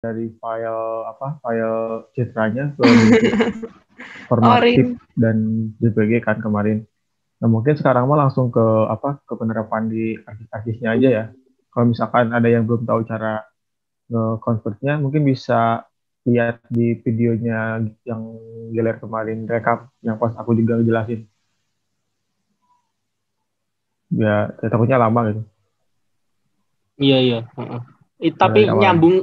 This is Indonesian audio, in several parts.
dari file citranya ke bentuk format TIFF Orin. dan JPG kan kemarin. Nah, mungkin sekarang mah langsung ke ke penerapan di artis-artisnya aja ya. Kalau misalkan ada yang belum tahu cara nge-convertnya, mungkin bisa lihat di videonya yang Geler kemarin rekap yang pas aku juga ngejelasin. Ya takutnya lama gitu. Iya, iya. Heeh. Mulai Tapi dari awal aja. nyambung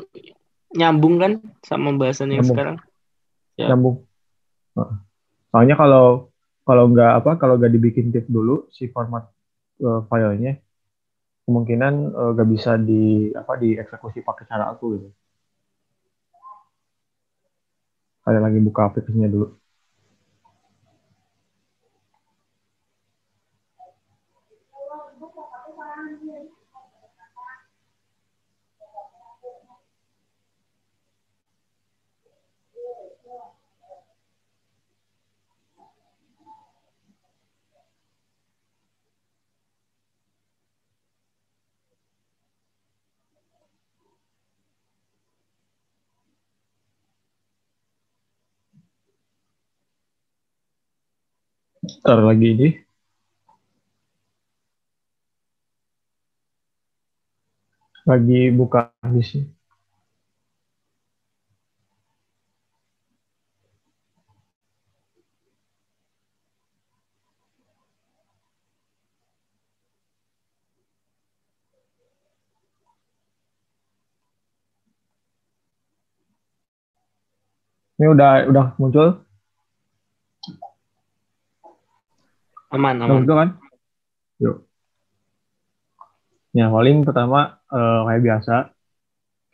nyambung kan sama bahasan yang Nyambung, sekarang. Ya. nyambung. Heeh. Soalnya kalau kalau nggak kalau nggak dibikin TIFF dulu si format filenya, kemungkinan nggak bisa dieksekusi pakai cara aku gitu. Kayak lagi buka aplikasinya dulu. Ntar lagi ini lagi buka di sini. Ini udah muncul, Aman, udah aman. muncul kan? Yuk. Ya paling pertama kayak biasa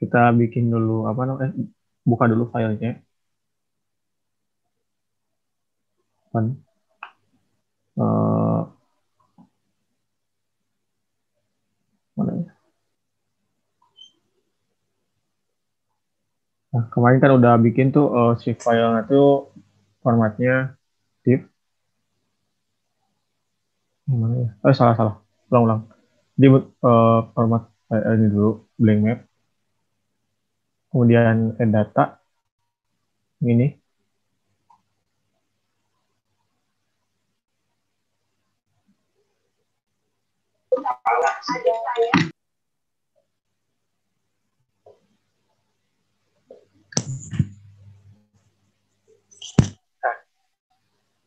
kita bikin dulu buka dulu filenya kan. Eh, Mana ya? Nah, kemarin kan udah bikin tuh si filenya tuh formatnya TIFF. Gimana ya? Salah salah. Ulang-ulang. Di format ini dulu blank map, kemudian add data ini.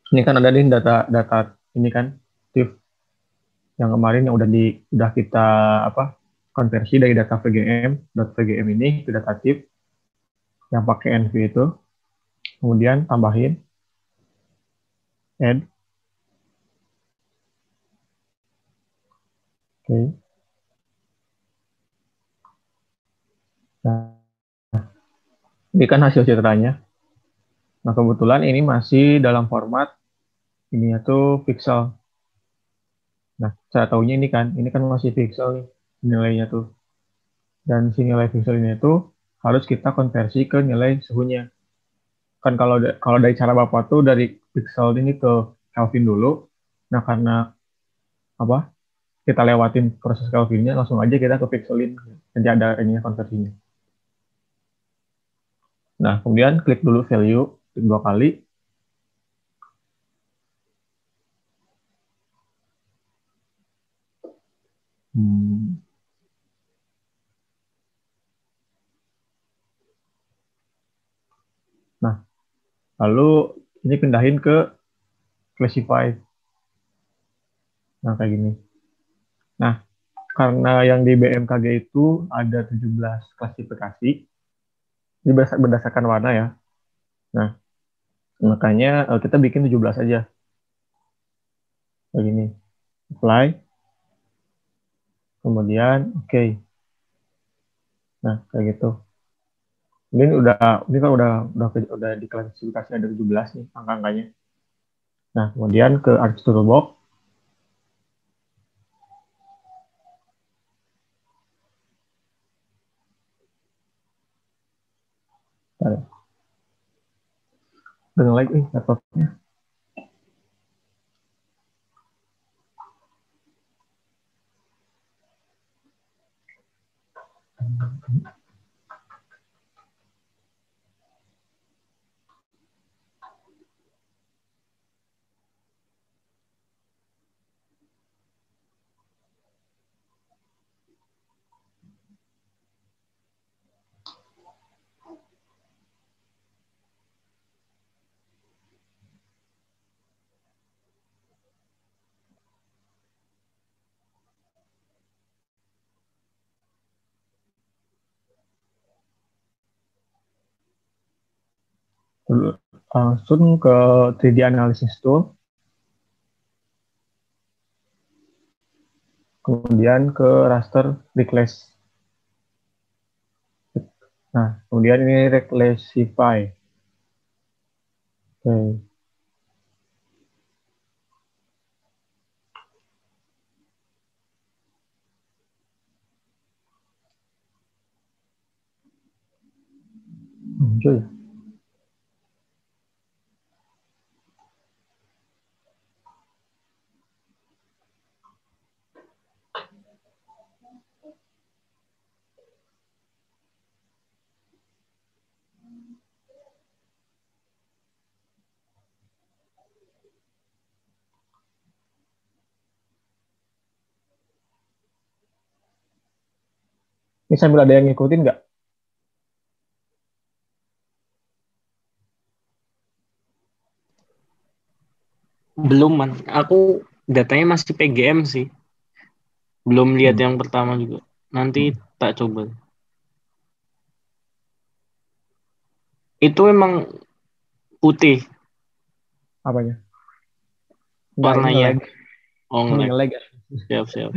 Ini kan ada nih data ini kan TIFF yang kemarin yang udah kita apa konversi dari data VGM ini ke data TIFF yang pakai NV itu, kemudian tambahin add. Oke. Nah, ini kan hasil citranya. Nah, kebetulan ini masih dalam format ininya tuh pixel. Nah, saya tahunya ini kan masih pixel nih nilainya tuh. Dan si nilai pixel ini tuh harus kita konversi ke nilai suhunya. Kan kalau dari cara Bapak tuh dari pixel ini ke Kelvin dulu. Nah, karena apa? Kita lewatin proses Kelvinnya, langsung aja kita ke pixelin. Nanti ada ininya konversinya. Nah, kemudian klik dulu value, klik 2 kali. Hmm. Nah, lalu ini pindahin ke classify. Nah, kayak gini. Nah, karena yang di BMKG itu ada 17 klasifikasi, ini berdasarkan warna ya. Nah, makanya kita bikin 17 aja. Kayak gini. Apply, kemudian oke. Okay. Nah, kayak gitu. Ini kan udah diklasifikasi ada 17 nih angka-angkanya. Nah, kemudian ke Arch Toolbox. Nah, dengan like laptopnya. Langsung ke 3D analysis tool, kemudian ke raster reclass. Nah, kemudian ini reclassify. Oke. Muncul ya. Ini sambil ada yang ngikutin nggak? Belum, man. Aku datanya masih PGM sih. Belum lihat Hmm. yang pertama juga. Nanti tak coba. Itu emang putih Apanya? Enggak, ini warnanya. nge-lag. Oh, Ini nge-lag. nge-lag ya. Siap, siap.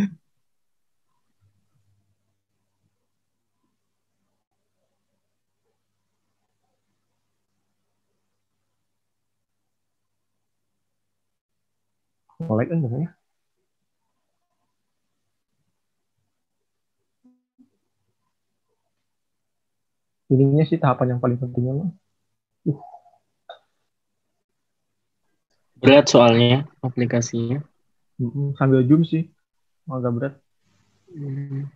Nge-lag enggak ya? Ininya sih tahapan yang paling pentingnya mah. Uh, Berat soalnya aplikasinya. sambil zoom sih, agak berat. Hmm.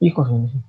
Ih, kok ini sih?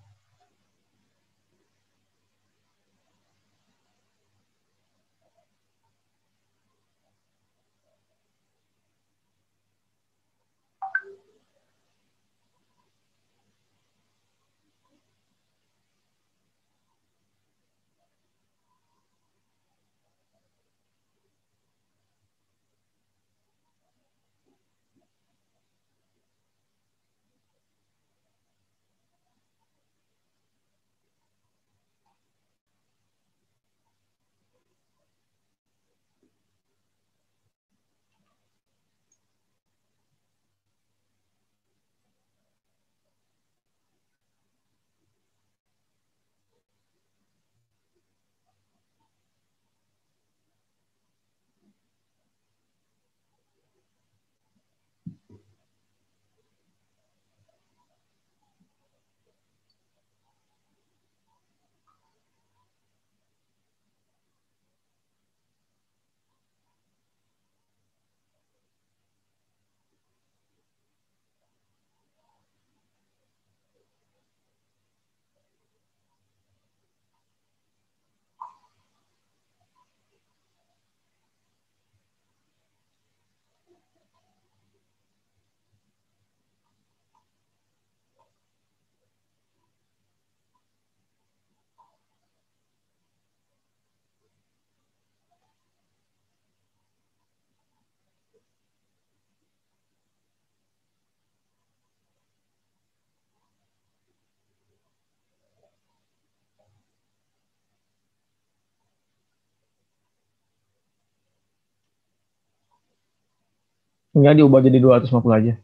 Ini diubah jadi 250 aja.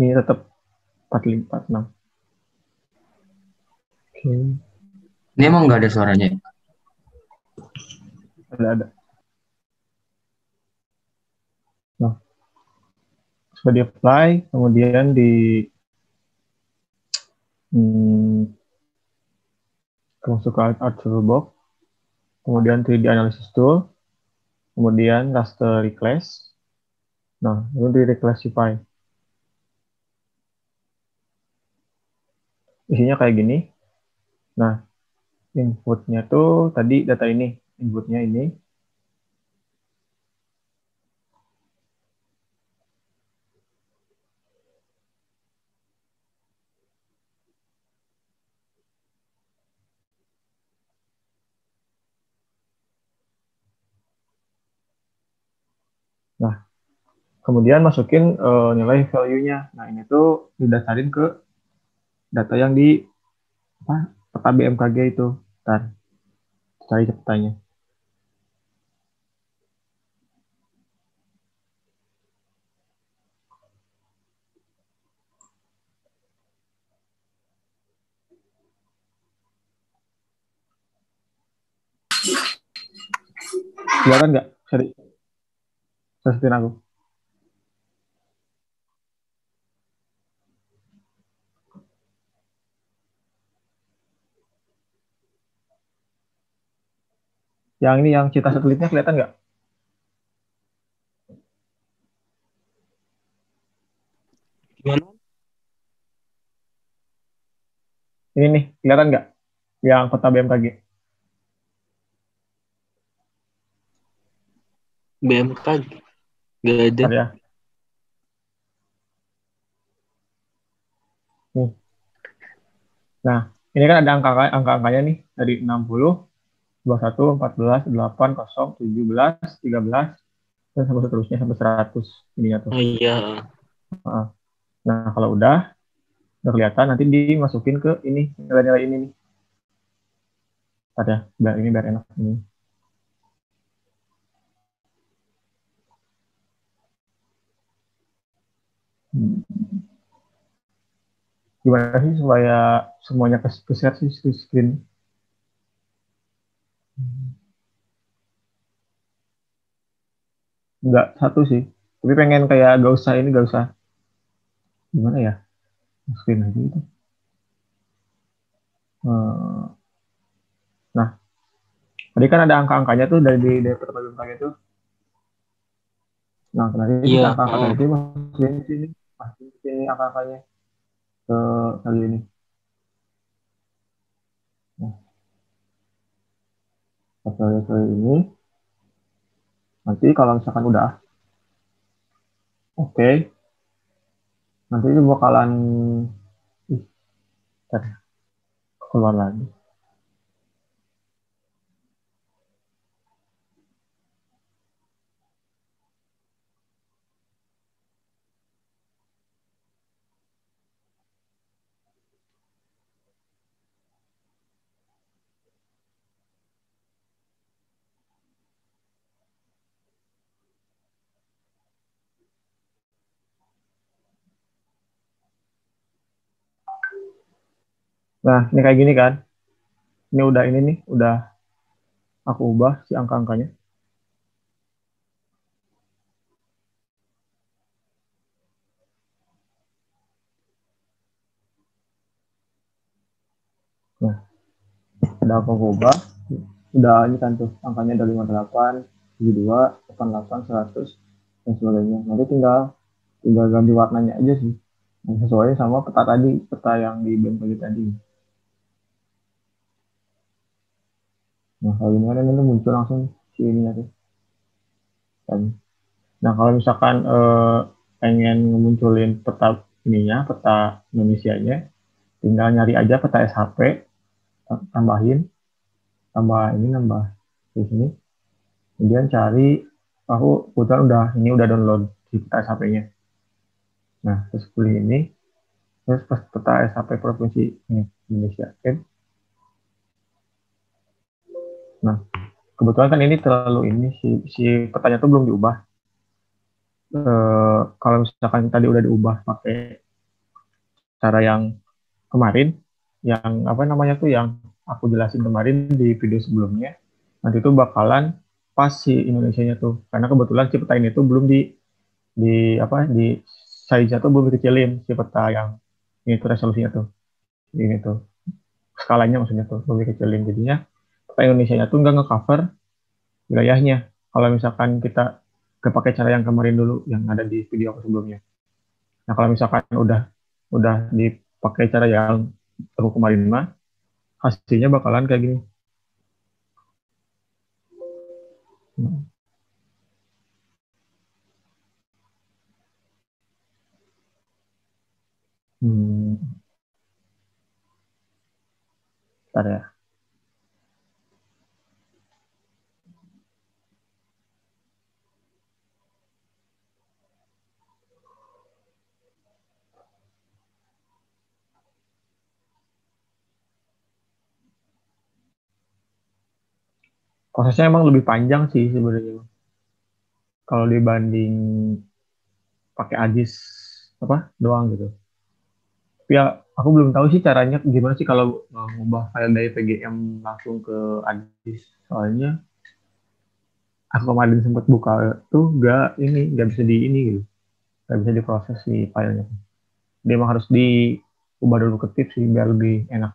Ini tetap 45, 46. Oke, Ini emang nggak ada suaranya. ada. Nah, sudah di apply, kemudian hmm, masuk ke art toolbox, kemudian 3D analysis tool, kemudian raster reclass. Nah, itu di reclassify. Isinya kayak gini. Nah, inputnya tuh tadi data ini, inputnya ini. kemudian masukin nilai value-nya. Nah, ini tuh didasarin ke data yang di peta BMKG itu. Ntar, cari ceritanya. Kelihatan nggak? Saya setir aku. Yang ini, yang cita satelitnya kelihatan nggak? Gimana? Ini nih, kelihatan nggak? Yang peta BMKG. BMKG nggak ada. Bentar ya. Nih. Nah, ini kan ada angka-angkanya nih. Dari 60, 21, 14, 8, 0, 17, 13, dan sampai seterusnya sampai 100. Ininya tuh. Oh iya. Nah, kalau udah kelihatan, nanti dimasukin ke ini, nilai-nilai ini nih. Bentar ya, biar enak ini. Gimana sih supaya semuanya ke-share sih screen? Nggak satu sih. Tapi pengen kayak gak usah. Gimana ya? Screen aja gitu. Nah, tadi kan ada angka-angkanya tuh dari pertemuan BMKG itu. Nah, nanti Iya. kita angka-angka tadi masukin di sini. Masukin di sini angka-angkanya ke kali ini. Nah, kali ini. Nanti kalau misalkan udah oke, nanti itu bakalan keluar lagi. Nah, ini kayak gini kan. Ini nih, udah aku ubah si angka-angkanya. Nah, udah aku ubah. Udah ini kan tuh, angkanya dari 58, 72, 88, 100, dan sebagainya. Nanti tinggal ganti warnanya aja sih. Yang sesuai sama peta tadi, peta yang di BMKG tadi. Nah, kalau ini kan ini muncul langsung si ininya tuh. Nah, kalau misalkan pengen ngemunculin peta ininya, peta Indonesianya, tinggal nyari aja peta SHP, tambahin, nambah di sini. Kemudian cari, aku kebetulan udah download di peta SHP-nya. Nah, terus pilih ini, terus pas peta SHP provinsi ini, Indonesia. Oke. Nah, kebetulan kan ini terlalu ini si petanya tuh belum diubah. Kalau misalkan tadi udah diubah pakai cara yang kemarin, yang apa namanya tuh yang aku jelasin kemarin di video sebelumnya, nanti tuh bakalan pas si Indonesianya tuh, karena kebetulan si peta ini tuh belum di di size-nya tuh belum dikecilin si peta yang ini tuh resolusinya tuh ini tuh skalanya maksudnya tuh belum dikecilin, jadinya peta Indonesianya tuh nggak ngecover wilayahnya kalau misalkan kita pakai cara yang kemarin dulu yang ada di video aku sebelumnya. Nah, kalau misalkan udah dipakai cara yang aku kemarin mah hasilnya bakalan kayak gini. Hmm, Bentar ya. prosesnya emang lebih panjang sih sebenarnya kalau dibanding pakai AGIS apa doang gitu. Tapi ya aku belum tahu sih caranya gimana sih kalau ngubah file dari PGM langsung ke AGIS. Soalnya aku kemarin sempat buka tuh nggak bisa di ini gitu, nggak bisa diproses di filenya. Dia emang harus diubah dulu ke TIFF sih biar lebih enak.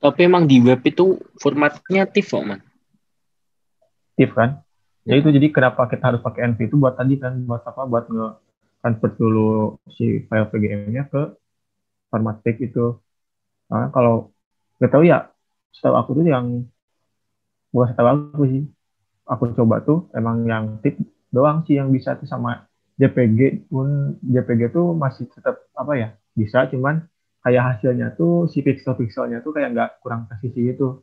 Tapi emang di web itu formatnya TIFF kok, man. TIFF kan. Ya itu jadi kenapa kita harus pakai NV itu buat tadi kan buat apa buat nge-convert dulu si file PGM-nya ke format TIFF itu. Nah, kalau nggak tahu ya, setahu aku tuh yang bukan setahu aku sih, aku coba tuh emang yang tip doang sih yang bisa tuh sama JPG pun JPG tuh masih tetap apa ya bisa cuman kayak hasilnya tuh si pixel-pixelnya tuh kayak nggak kurang presisi gitu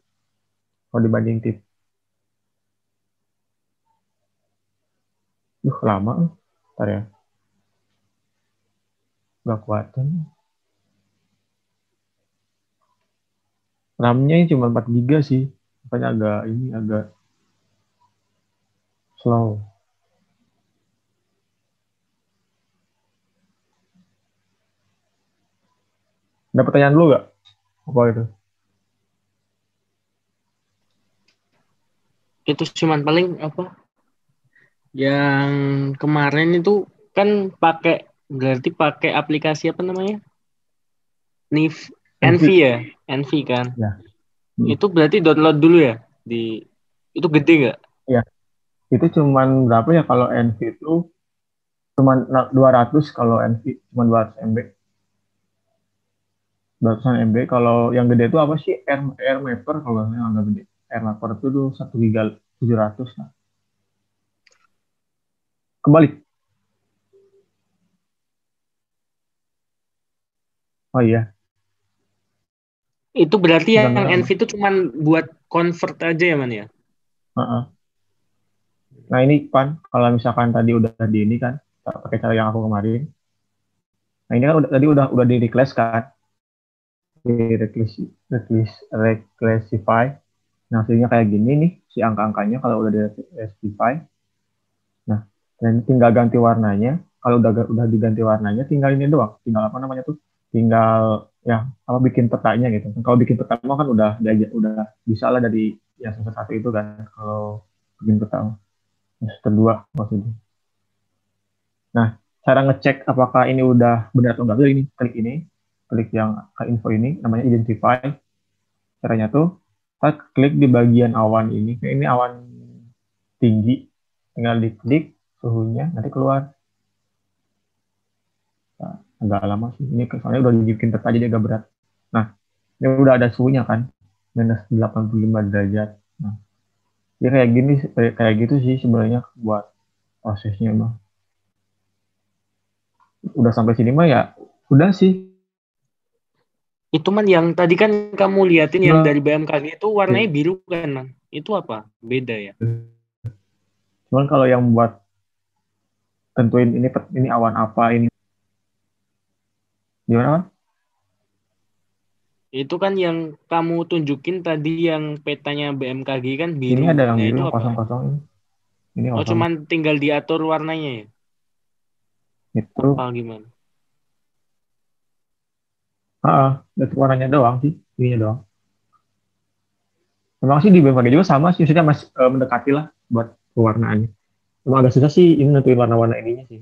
kalau dibanding tip. Lama. Ntar ya, nggak kuatin. RAM-nya ini cuma 4 GB sih. Makanya agak slow. Ada pertanyaan dulu nggak? Apa itu? Itu cuman paling apa? Yang kemarin itu kan berarti pakai aplikasi apa namanya? Envy NV. ya, Envy kan. Ya. Hmm. Itu berarti download dulu ya di itu gede nggak? Ya. Itu cuman berapa ya kalau NV itu cuman 200 kalau NV cuma 200 MB. 200 MB. Kalau yang gede itu apa sih? Air Mapper kalau yang agak gede. Air Mapper itu tuh 1 giga 700 lah. Kembali. Oh iya, Itu berarti yang bentar-bentar apa? Envy itu cuman buat convert aja ya, man ya? Heeh. Nah ini Pan, kalau misalkan tadi udah di ini kan, pakai cara yang aku kemarin. Nah ini kan tadi udah di reclass kan, di reclassify. Nah hasilnya kayak gini nih, si angka-angkanya kalau udah di reclassify. Nah, dan tinggal ganti warnanya. Kalau udah diganti warnanya, tinggal ini doang. Tinggal apa namanya tuh? Tinggal ya apa bikin petanya gitu. Kalau bikin peta kan udah bisa lah dari yang semester satu itu kan. Kalau bikin peta semester dua maksudnya. Nah, cara ngecek apakah ini udah benar atau enggak, ini klik yang ke info ini, namanya identify. Caranya tuh, kita klik di bagian awan ini. Ini awan tinggi, tinggal diklik suhunya, nanti keluar. Nah, agak lama sih. Ini soalnya udah dibikin peta jadi agak berat. Nah, ini udah ada suhunya kan, -85 derajat. Nah, dia kayak gini, kayak gitu sih sebenarnya buat prosesnya mah. Udah sampai sini mah ya, udah sih. Itu man yang tadi kan kamu liatin yang Udah. dari BMKG itu warnanya biru kan, man? Itu apa? Beda ya? Cuman kalau yang buat tentuin ini awan apa ini gimana kan? Itu kan yang kamu tunjukin tadi yang petanya BMKG kan Ini biru. ada yang Nah, biru itu yang apa? kosong-kosong ini. Ini Oh, kosong. cuman tinggal diatur warnanya ya? Itu Apa gimana? itu warnanya doang sih, ininya doang. Memang sih di BMKG juga sama sih, maksudnya masih mendekati lah buat pewarnaannya. Emang agak susah sih ini nentuin warna-warna ininya sih.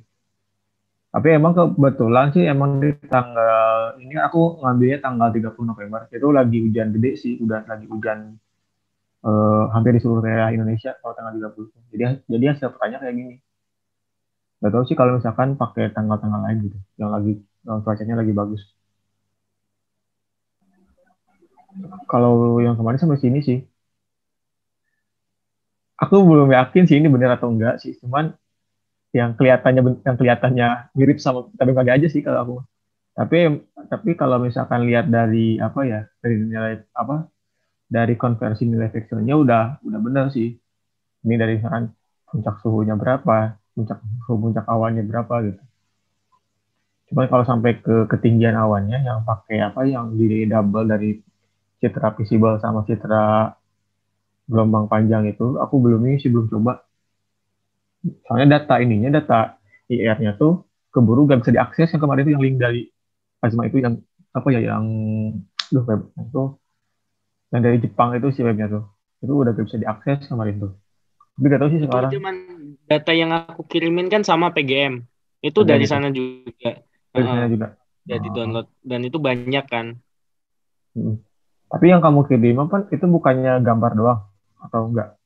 Tapi emang kebetulan sih emang di tanggal ini aku ngambilnya tanggal 30 November. Itu lagi hujan gede sih, udah lagi hujan hampir di seluruh daerah Indonesia kalau tanggal 30. Jadi hasil petanya kayak gini. Gak tahu sih kalau misalkan pakai tanggal-tanggal lain gitu, yang cuacanya lagi bagus. Kalau yang kemarin sampai sini sih, aku belum yakin sih ini benar atau enggak sih. Cuman yang kelihatannya mirip sama BMKG aja sih kalau aku. Tapi tapi kalau misalkan lihat dari apa ya, dari nilai apa, dari konversi nilai vekselnya udah benar sih. Ini dari misalkan puncak suhunya berapa, puncak awannya berapa gitu. Cuman kalau sampai ke ketinggian awannya yang pakai apa yang di double dari citra visible sama citra gelombang panjang itu aku belum ini sih belum coba. Soalnya data IR-nya tuh keburu gak bisa diakses yang kemarin itu yang link dari Azma itu yang apa ya yang web itu yang dari Jepang itu si webnya tuh itu udah gak bisa diakses kemarin tuh. Tapi gak tahu sih Itu sekarang cuman data yang aku kirimin kan sama PGM. Itu PGM dari itu sana juga. dari Heeh, sana juga. jadi Oh. download dan itu banyak kan. Hmm. Tapi yang kamu kirim apa itu bukannya gambar doang atau enggak?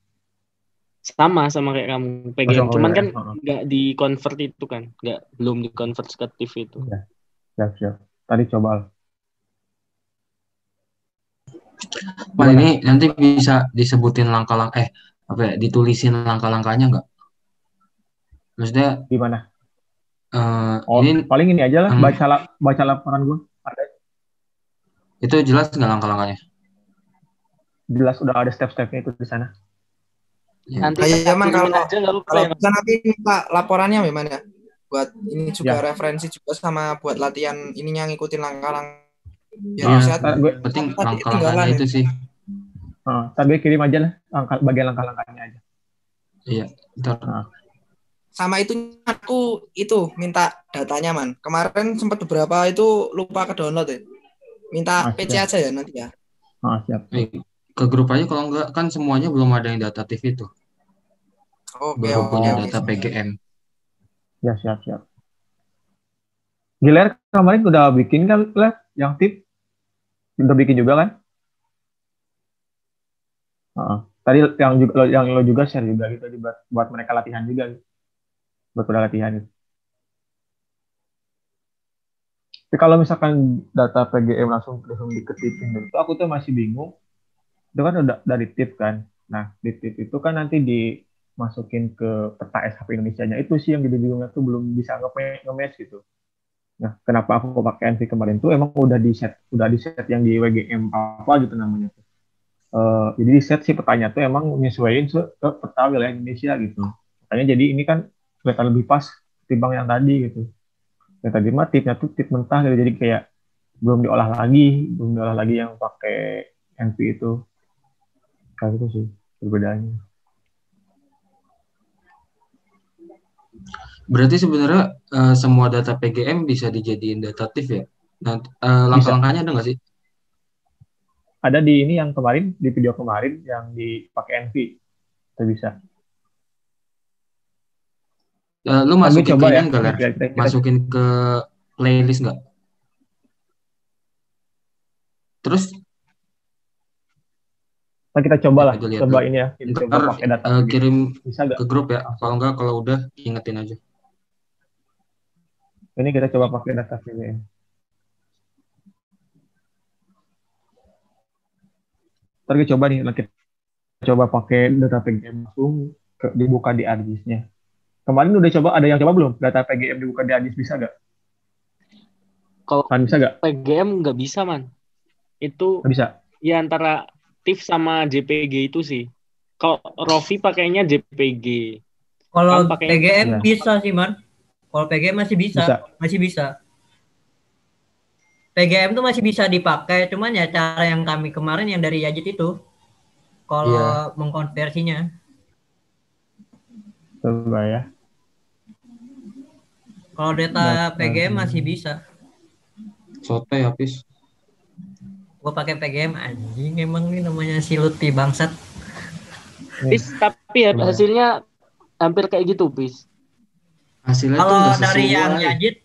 Sama kayak kamu Masuk PGM. ke Cuman kan WWM. Oh. nggak di convert itu kan, nggak belum di convert ke TIFF itu. Ya, siap. Tadi coba Wah, gimana? ini nanti bisa disebutin langkah-langkah, apa ya, ditulisin langkah-langkahnya nggak? Maksudnya, Gimana? Oh, ini paling ini aja lah em, baca laporan gue. Ada itu jelas nggak langkah-langkahnya? jelas udah ada step-stepnya itu di sana. Ya. Nanti Iya tak man, kirimin aja nggak lupa kalau ya. bisa nanti minta laporannya gimana? Buat ini juga Ya, referensi juga sama buat latihan ininya ngikutin langkah-langkah biar Iya, bisa penting tadi langkah-langkahnya ketinggalan ya. itu sih. ntar gue kirim aja lah bagian langkah-langkahnya aja. Iya, ntar. Nah, Sama itu aku itu minta datanya man. Kemarin sempat beberapa itu lupa ke download ya. Minta PC siap. aja ya nanti ya. Siap. Ke grup aja kalau enggak kan semuanya belum ada yang data TV itu. Oke Baru oke punya oke. data PGM. Ya, siap. Giler kemarin udah bikin kan lah yang tip udah bikin juga kan? Tadi yang lo juga share juga gitu buat mereka latihan juga gitu. Buat udah latihan gitu. Tapi kalau misalkan data PGM langsung diketipin gitu, aku tuh masih bingung. Itu kan udah dari tip kan. Nah, di tip itu kan nanti dimasukin ke peta SHP Indonesia-nya itu sih yang jadi bingungnya tuh belum bisa nge-match gitu. Nah, kenapa aku pakai NV kemarin tuh emang udah di set yang di WGM apa gitu namanya tuh. Jadi di set si petanya tuh emang nyesuaiin ke peta wilayah Indonesia gitu. Makanya jadi ini kan kelihatan lebih pas ketimbang yang tadi gitu. Yang tadi mah tipnya tuh tip mentah gitu. Jadi kayak belum diolah lagi yang pakai NV itu. Kayak gitu sih perbedaannya. Berarti sebenarnya semua data PGM bisa dijadiin data TIFF ya? Nah, Bisa. langkah-langkahnya ada nggak sih? Ada di ini yang kemarin, di video kemarin yang dipakai NV. Itu bisa. Lu Tapi masukin ke coba ini ya. nggak, Ini Ler? kita Masukin ke playlist nggak? Terus kita coba lah. aja lihat Coba dulu. ini ya. Kita coba Ntar pakai data PGM. kirim Bisa nggak? ke grup ya. Kalau Langsung. nggak, kalau udah ingetin aja. Ini kita coba pakai data PGM. Ntar kita coba nih. Kita coba pakai data PGM langsung dibuka di ArcGIS-nya. Kemarin udah coba, ada yang coba belum? Data PGM dibuka di ArcGIS bisa nggak? Kalau Kan bisa nggak? PGM nggak bisa man. Itu Nggak bisa. ya antara TIFF sama JPG itu sih. Kalau Rofi pakainya JPG. Kalau Kamu pakainya PGM Ya, bisa sih, Man. Kalau PGM bisa. masih bisa. PGM tuh masih bisa dipakai, cuman ya cara yang kami kemarin yang dari Yajit itu, kalau Iya, mengkonversinya. Coba ya. Kalau data Data. PGM masih bisa. soto ya, Pis. Gue pakai PGM anjing emang nih namanya si Lutfi bangsat. Pis, tapi Coba ya. hasilnya hampir kayak gitu, Pis. Hasilnya tuh Kalau nggak dari yang sesuai. Yajit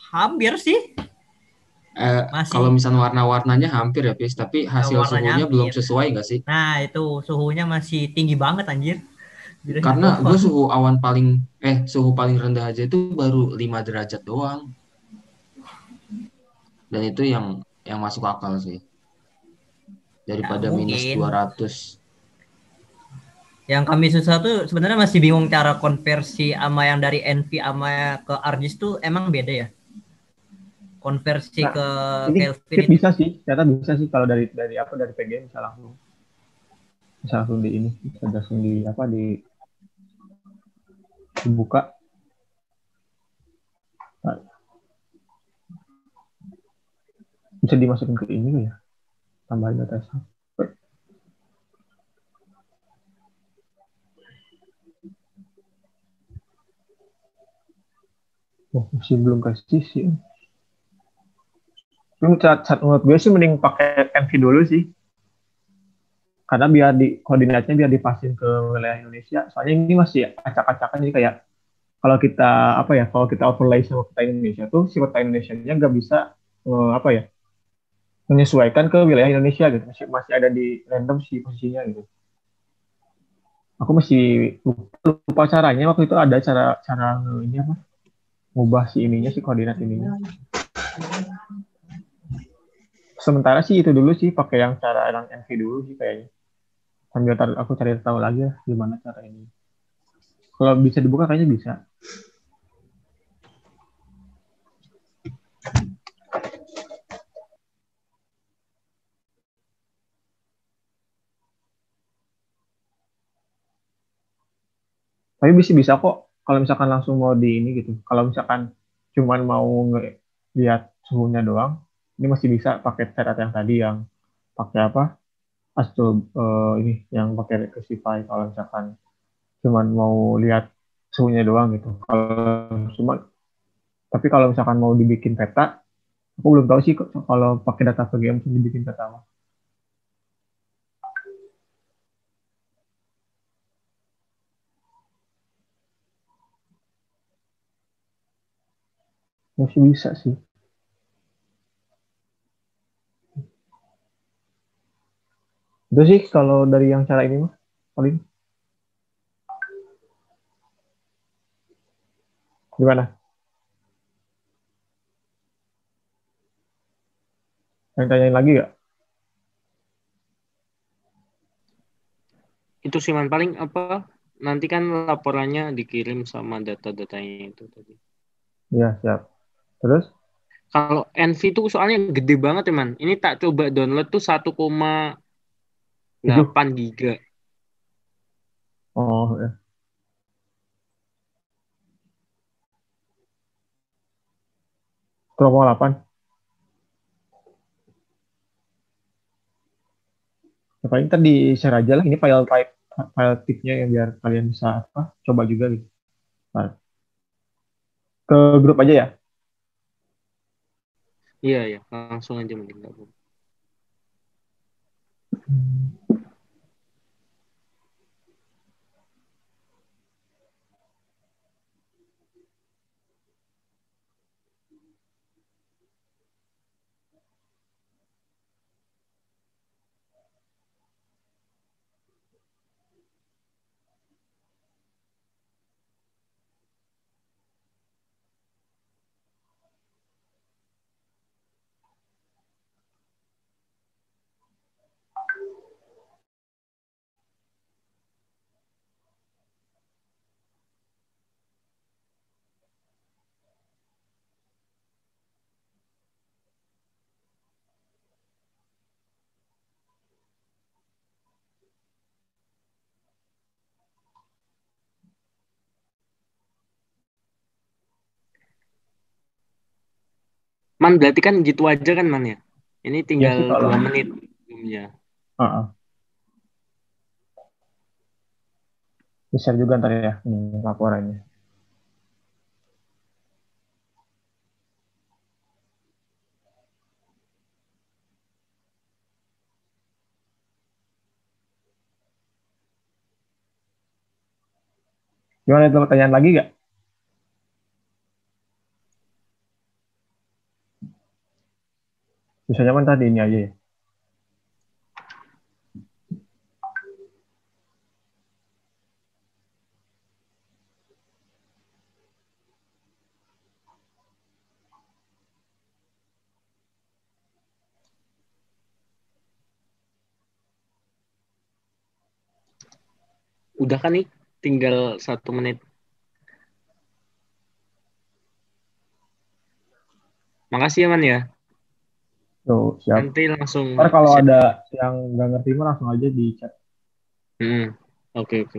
hampir sih Kalau masih misalnya warna-warnanya hampir ya, Pis. Tapi hasil warnanya suhunya belum hampir. sesuai nggak sih? Nah itu suhunya masih tinggi banget anjir. Bedanya Karena gue doang. suhu paling rendah aja itu baru 5 derajat doang. Dan itu yang masuk akal sih. Ya, Daripada minus mungkin. 200. Yang kami susah tuh sebenarnya masih bingung cara konversi sama yang dari NV sama ke ArcGIS tuh emang beda ya. Konversi Nah, ke ini Kelvin tip itu. bisa sih. Ternyata bisa sih kalau dari PGM bisa langsung di ini, bisa langsung di apa dibuka. Nah, bisa dimasukin ke ini ya. Tambahin data. Oh, masih belum kasih sih. Menurut gue sih mending pakai Envy dulu sih. Karena biar koordinatnya biar dipasin ke wilayah Indonesia. Soalnya ini masih acak-acakan, jadi kayak kalau kita kalau kita overlay sama peta Indonesia tuh si peta Indonesia-nya nggak bisa menyesuaikan ke wilayah Indonesia gitu. Masih ada di random sih posisinya gitu. Aku masih lupa caranya. Waktu itu ada cara cara ini apa? Ngubah si ininya, si koordinat ininya. Sementara sih itu dulu sih, pakai yang cara yang NV dulu sih kayaknya. Sambil aku cari tahu lagi ya gimana cara ini. Kalau bisa dibuka kayaknya bisa. Tapi bisa kok kalau misalkan langsung mau di ini gitu. Kalau misalkan cuman mau lihat suhunya doang, ini masih bisa pakai syarat yang tadi yang pakai apa? Astro ini yang pakai Rectify kalau misalkan cuman mau lihat suhunya doang gitu. Tapi kalau misalkan mau dibikin peta, aku belum tahu sih kalau pakai data VGM untuk dibikin peta. Masih bisa sih. Itu sih kalau dari yang cara ini mah paling gimana? Yang tanyain lagi nggak? Itu sih man paling apa? Nanti kan laporannya dikirim sama data-datanya itu tadi. Iya, siap. Terus? Kalau NV itu soalnya gede banget ya man. Ini tak coba download tuh 1,8 giga. Oh, ya. Delapan. Ya, paling ntar di-share aja lah. Ini file tipnya yang biar kalian bisa coba juga gitu. Nah, ke grup aja ya. Iya ya, langsung aja mungkin nggak apa-apa. Man berarti kan gitu aja kan man ya. Ini Ya tinggal sih kalau 2 menit zoomnya. Di-share juga ntar ya ini laporannya. Gimana itu pertanyaan lagi nggak? Bisa nyaman tadi ini aja ya. Udah kan nih, tinggal 1 menit. Makasih ya man ya. Tuh, siap. Nanti langsung. Ntar kalau ada yang nggak ngerti mah langsung aja di chat. Oke.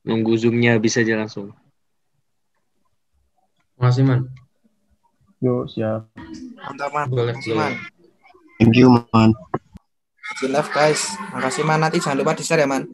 Nunggu zoomnya bisa aja langsung. Makasih, Man. Yuk, siap. Mantap, Man. Boleh. Man. Thank you, Man. Good luck, guys. Makasih, Man. Nanti jangan lupa di-share ya, Man.